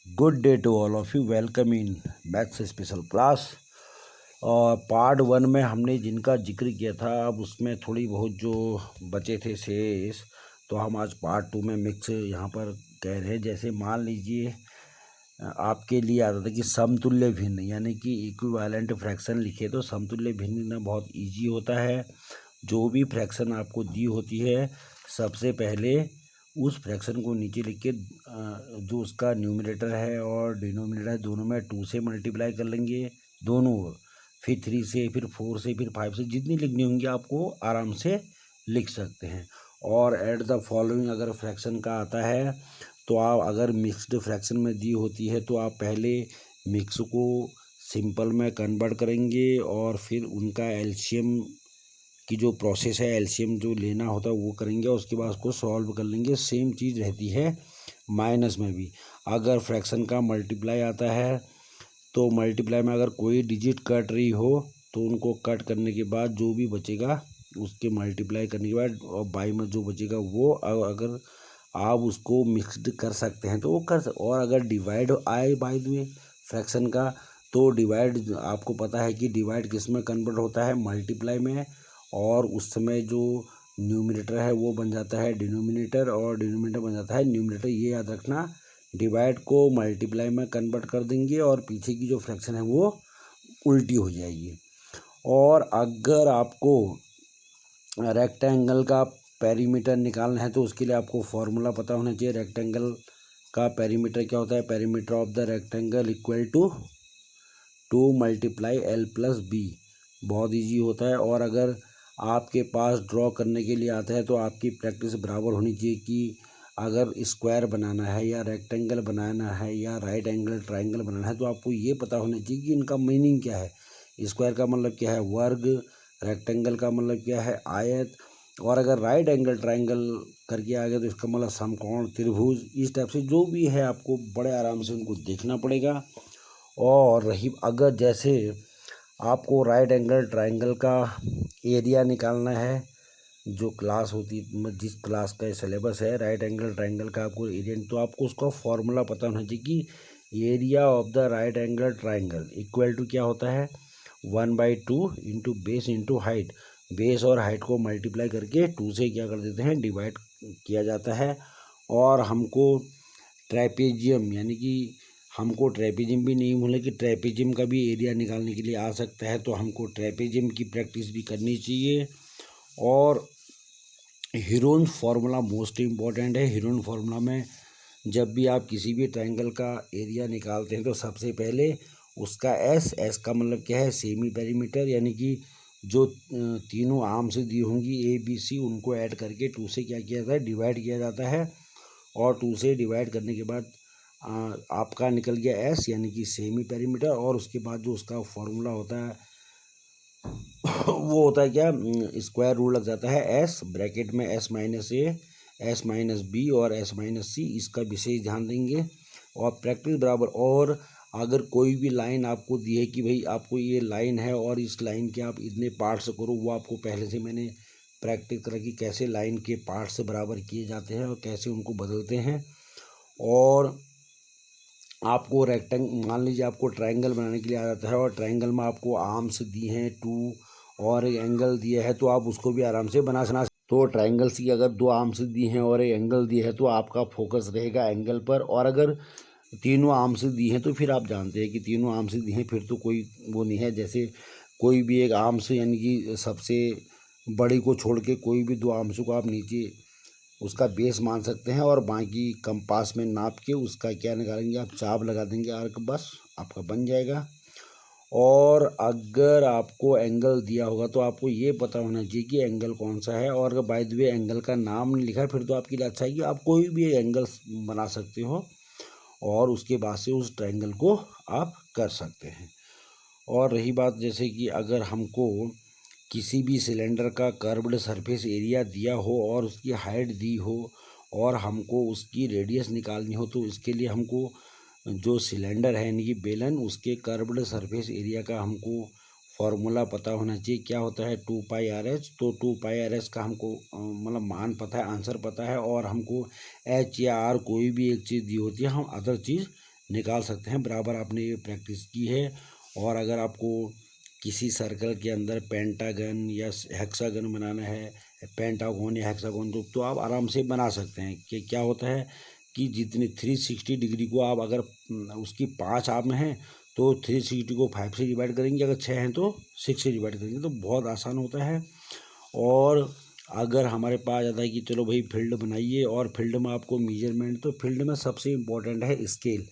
Good day to all of you. Welcome in maths special class. और part 1 में हमने जिनका जिक्र किया था, अब उसमें थोड़ी बहुत जो बचे थे शेष, तो हम आज पार्ट 2 में मिक्स यहाँ पर कह रहे हैं। जैसे मान लीजिए आपके लिए आता था कि समतुल्य भिन्न यानी कि इक्विवेलेंट फ्रैक्शन लिखे, तो समतुल्य भिन्न बहुत इजी होता है। जो भी फ्रैक्शन आपको दी होती है, सबसे पहले उस फ्रैक्शन को नीचे लिख के जो उसका न्यूमरेटर है और डिनोमिनेटर है, दोनों में 2 से मल्टीप्लाई कर लेंगे दोनों ओर, फिर 3 से, फिर 4 से, फिर 5 से, जितनी लिखनी होंगी आपको आराम से लिख सकते हैं। और एट द फॉलोइंग अगर फ्रैक्शन का आता है, तो आप अगर मिक्स्ड फ्रैक्शन में दी होती है तो आप पहले मिक्स को सिंपल में कन्वर्ट करेंगे और फिर उनका एलसीएम की जो प्रोसेस है, एलसीएम जो लेना होता है वो करेंगे और उसके बाद उसको सॉल्व कर लेंगे। सेम चीज़ रहती है माइनस में भी। अगर फ्रैक्शन का मल्टीप्लाई आता है, तो मल्टीप्लाई में अगर कोई डिजिट कट रही हो तो उनको कट करने के बाद जो भी बचेगा उसके मल्टीप्लाई करने के बाद और बाई में जो बचेगा वो अगर आप उसको मिक्सड कर सकते हैं तो वो कर सकते। और अगर डिवाइड आए बाय द वे फ्रैक्शन का, तो डिवाइड आपको पता है कि डिवाइड किस में कन्वर्ट होता है, मल्टीप्लाई में। और उस समय जो न्यूमरेटर है वो बन जाता है डिनोमिनेटर और डिनोमिनेटर बन जाता है न्यूमरेटर। ये याद रखना, डिवाइड को मल्टीप्लाई में कन्वर्ट कर देंगे और पीछे की जो फ्रैक्शन है वो उल्टी हो जाएगी। और अगर आपको रेक्टेंगल का पेरीमीटर निकालना है तो उसके लिए आपको फॉर्मूला पता होना चाहिए। रेक्टेंगल का पेरीमीटर क्या होता है? Perimeter of the rectangle equal to 2 multiply L plus B. बहुत इजी होता है। और अगर आपके पास ड्रॉ करने के लिए आता है तो आपकी प्रैक्टिस बराबर होनी चाहिए कि अगर स्क्वायर बनाना है या रेक्टेंगल बनाना है या राइट एंगल ट्रायंगल बनाना है तो आपको ये पता होना चाहिए कि इनका मीनिंग क्या है। स्क्वायर का मतलब क्या है? वर्ग। रेक्टेंगल का मतलब क्या है? आयत। और अगर राइट एंगल ट्रायंगल करके आ गया तो इसका मतलब समकोण, त्रिभुज। इस टाइप से जो भी है आपको बड़े आराम से उनको देखना पड़ेगा। और रही अगर जैसे आपको राइट एंगल ट्रायंगल का एरिया निकालना है, जो क्लास होती, जिस क्लास का सिलेबस है राइट एंगल ट्रायंगल का आपको एरिया, तो आपको उसका फॉर्मूला पता होना चाहिए कि area of the right angle triangle equal to क्या होता है? 1/2 into base into height. Base और हाइट को मल्टीप्लाई करके 2 से क्या कर देते हैं? डिवाइड किया जाता है। और हमको ट्रेपेजियम यानी कि हमको ट्रेपेजियम भी नहीं भूलें कि ट्रेपेजियम का भी एरिया निकालने के लिए आ सकता है, तो हमको ट्रेपेजियम की प्रैक्टिस भी करनी चाहिए। और हीरोन फार्मूला मोस्ट इम्पॉर्टेंट है। हीरोन फार्मूला में जब भी आप किसी भी ट्रायंगल का एरिया निकालते हैं तो सबसे पहले उसका एस का मतलब क्या है? सेमी पेरीमीटर, यानी कि जो तीनों आर्म से दी होंगी ए बी सी, उनको ऐड करके 2 से क्या किया जाता है? डिवाइड किया जाता है। और 2 से डिवाइड करने के बाद आपका निकल गया एस यानी कि सेमी पेरीमीटर। और उसके बाद जो उसका फॉर्मूला होता है वो होता है क्या? स्क्वायर रूल लग जाता है एस ब्रैकेट में, एस माइनस ए, एस माइनस बी और एस माइनस सी। इसका विशेष ध्यान देंगे और प्रैक्टिस बराबर। और अगर कोई भी लाइन आपको दी है कि भाई आपको ये लाइन है और इस लाइन के आप इतने पार्ट से करो, वो आपको पहले से मैंने प्रैक्टिस करा कि कैसे लाइन के पार्ट से बराबर किए जाते हैं और कैसे उनको बदलते हैं। और आपको मान लीजिए आपको ट्रायंगल बनाने के लिए आ जाता है और ट्रायंगल में आपको आर्म्स दिए हैं 2 और एक एंगल दिया है, तो आप उसको भी आराम से बना सकते। तो ट्रायंगल्स की अगर 2 आर्म्स दिए हैं और एक एंगल दिया है तो आपका फोकस रहेगा एंगल पर। और अगर तीनों आर्म्स दिए हैं तो फिर आप जानते हैं कि तीनों आर्म्स दिए हैं, फिर तो कोई वो नहीं है। जैसे कोई भी एक आर्म्स यानी कि सबसे बड़ी को छोड़ के कोई भी 2 आर्म्स को आप नीचे उसका बेस मान सकते हैं और बाकी कंपास में नाप के उसका क्या निकालेंगे? आप चाप लगा देंगे आर्क, बस आपका बन जाएगा। और अगर आपको एंगल दिया होगा तो आपको ये पता होना चाहिए कि एंगल कौन सा है। और अगर बाय द वे एंगल का नाम नहीं लिखा है फिर तो आपके लिए अच्छा है कि आप कोई भी एंगल बना सकते हो और उसके बाद से उस ट्रायंगल को आप कर सकते हैं। और रही बात जैसे कि अगर हमको किसी भी सिलेंडर का कर्व्ड सरफेस एरिया दिया हो और उसकी हाइट दी हो और हमको उसकी रेडियस निकालनी हो, तो इसके लिए हमको जो सिलेंडर है यानी कि बेलन, उसके कर्व्ड सरफेस एरिया का हमको फॉर्मूला पता होना चाहिए। क्या होता है? 2πRh। तो 2πRh का हमको मतलब मान पता है, आंसर पता है। और हमको एच या आर कोई भी एक चीज़ दी होती है, हम अदर चीज़ निकाल सकते हैं। बराबर आपने ये प्रैक्टिस की है। और अगर आपको किसी सर्कल के अंदर पेंटागन या हेक्सागन बनाना है, पेंटागोन या हेक्सागोन, तो आप आराम से बना सकते हैं। कि क्या होता है कि जितनी 360 डिग्री को आप अगर उसकी 5 आप में हैं तो 360 को 5 से डिवाइड करेंगे, अगर 6 हैं तो 6 से डिवाइड करेंगे, तो बहुत आसान होता है। और अगर हमारे पास आता है कि चलो भाई फील्ड बनाइए, और फील्ड में आपको मेजरमेंट, तो फील्ड में सबसे इम्पोर्टेंट है स्केल।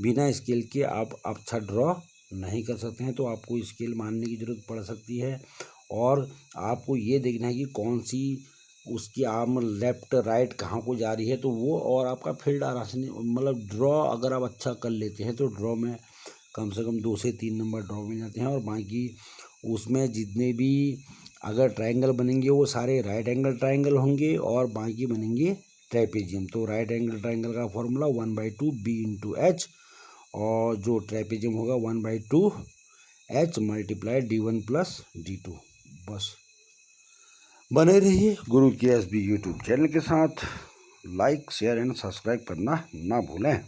बिना स्केल के आप अच्छा ड्रॉ नहीं कर सकते हैं, तो आपको स्केल मानने की ज़रूरत पड़ सकती है। और आपको ये देखना है कि कौन सी उसकी आर्म लेफ्ट राइट कहाँ को जा रही है, तो वो, और आपका फील्ड आराम, मतलब ड्रॉ अगर आप अच्छा कर लेते हैं तो ड्रॉ में कम से कम 2 से 3 नंबर ड्रॉ मिल जाते हैं। और बाकी उसमें जितने भी अगर ट्रायंगल बनेंगे वो सारे राइट एंगल ट्रायंगल होंगे, और बाकी बनेंगे ट्रेपेजियम। तो राइट एंगल ट्रायंगल का फॉर्मूला 1/2 B/H, और जो ट्रेपेजियम होगा 1/2 H × D1 + D2। बस बने रहिए गुरु KSB यूट्यूब चैनल के साथ। लाइक, शेयर एंड सब्सक्राइब करना ना भूलें।